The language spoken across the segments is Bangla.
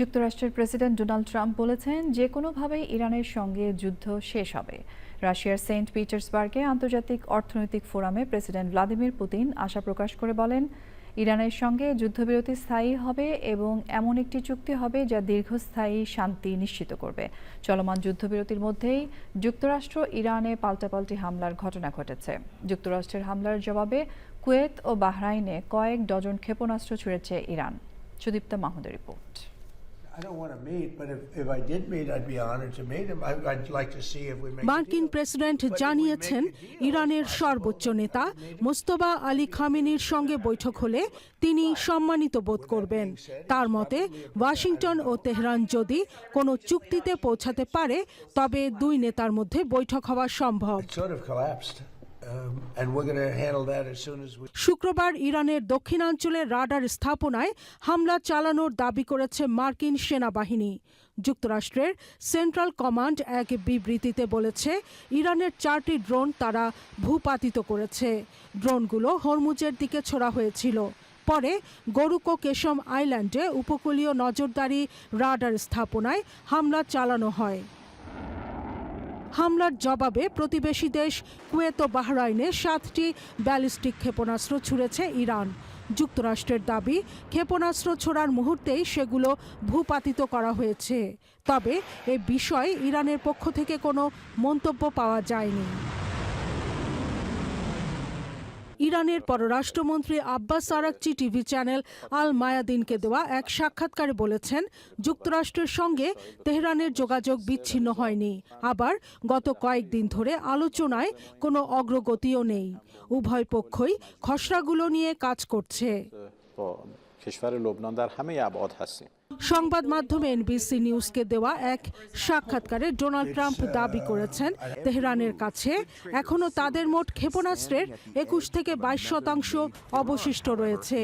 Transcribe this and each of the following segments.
যুক্তরাষ্ট্রের প্রেসিডেন্ট ডোনাল্ড ট্রাম্প বলেছেন যে কোনোভাবেই ইরানের সঙ্গে যুদ্ধ শেষ হবে। রাশিয়ার সেন্ট পিটার্সবার্গে আন্তর্জাতিক অর্থনৈতিক ফোরামে প্রেসিডেন্ট ভ্লাদিমির পুতিন আশা প্রকাশ করে বলেন, ইরানের সঙ্গে যুদ্ধবিরতি স্থায়ী হবে এবং এমন একটি চুক্তি হবে যা দীর্ঘস্থায়ী শান্তি নিশ্চিত করবে। চলমান যুদ্ধবিরতির মধ্যেই যুক্তরাষ্ট্র ইরানে পাল্টাপাল্টি হামলার ঘটনা ঘটেছে। যুক্তরাষ্ট্রের হামলার জবাবে কুয়েত ও বাহরাইনে কয়েক ডজন ক্ষেপণাস্ত্র ছুড়েছে ইরান। সুদীপ্তা মাহমুদের রিপোর্ট। মার্কিন প্রেসিডেন্ট জানিয়েছেন, ইরানের সর্বোচ্চ নেতা মোস্তফা আলী খামেনির সঙ্গে বৈঠক হলে তিনি সম্মানিত বোধ করবেন। তার মতে, ওয়াশিংটন ও তেহরান যদি কোনো চুক্তিতে পৌঁছাতে পারে তবে দুই নেতার মধ্যে বৈঠক হওয়া সম্ভব। শুক্রবার ইরানের দক্ষিণাঞ্চলের রাডার স্থাপনায় হামলা চালানোর দাবি করেছে মার্কিন সেনাবাহিনী। যুক্তরাষ্ট্রের সেন্ট্রাল কমান্ড এক বিবৃতিতে বলেছে, ইরানের 4টি ড্রোন তারা ভূপাতিত করেছে। ড্রোনগুলো হরমুজের দিকে ছোড়া হয়েছিল। পরে গরুকো কেশম আইল্যান্ডে উপকূলীয় নজরদারি রাডার স্থাপনায় হামলা চালানো হয়। হামলার জবাবে প্রতিবেশী দেশ কুয়েত ও বাহরাইনে 7টি ব্যালিস্টিক ক্ষেপণাস্ত্র ছুড়েছে ইরান। যুক্তরাষ্ট্রের দাবি, ক্ষেপণাস্ত্র ছোড়ার মুহূর্তেই সেগুলো ভূপাতিত করা হয়েছে। তবে এ বিষয়ে ইরানের পক্ষ থেকে কোনো মন্তব্য পাওয়া যায়নি। ইরানের পররাষ্ট্রমন্ত্রী আব্বাস আরাকচি টিভি চ্যানেল আল মায়াদিনকে দেওয়া এক সাক্ষাৎকারে বলেছেন, যুক্তরাষ্ট্রের সঙ্গে তেহরানের যোগাযোগ বিচ্ছিন্ন হয়নি। আবার গত কয়েকদিন ধরে আলোচনায় কোনো অগ্রগতিও নেই। উভয় পক্ষই খসড়াগুলো নিয়ে কাজ করছে। সংবাদ মাধ্যম এনবিসি নিউজকে দেওয়া এক সাক্ষাৎকারে ডোনাল্ড ট্রাম্প দাবি করেছেন, তেহরানের কাছে এখনো তাদের মোট ক্ষেপণাস্ত্রের 21 থেকে 22% অবশিষ্ট রয়েছে।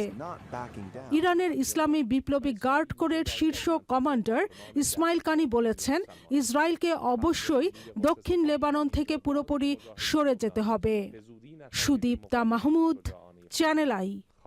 ইরানের ইসলামী বিপ্লবী গার্ড কোরের শীর্ষ কমান্ডার ইসমাইল কানি বলেছেন, ইসরায়েলকে অবশ্যই দক্ষিণ লেবানন থেকে পুরোপুরি সরে যেতে হবে। Sudipta Mahmud, channel I.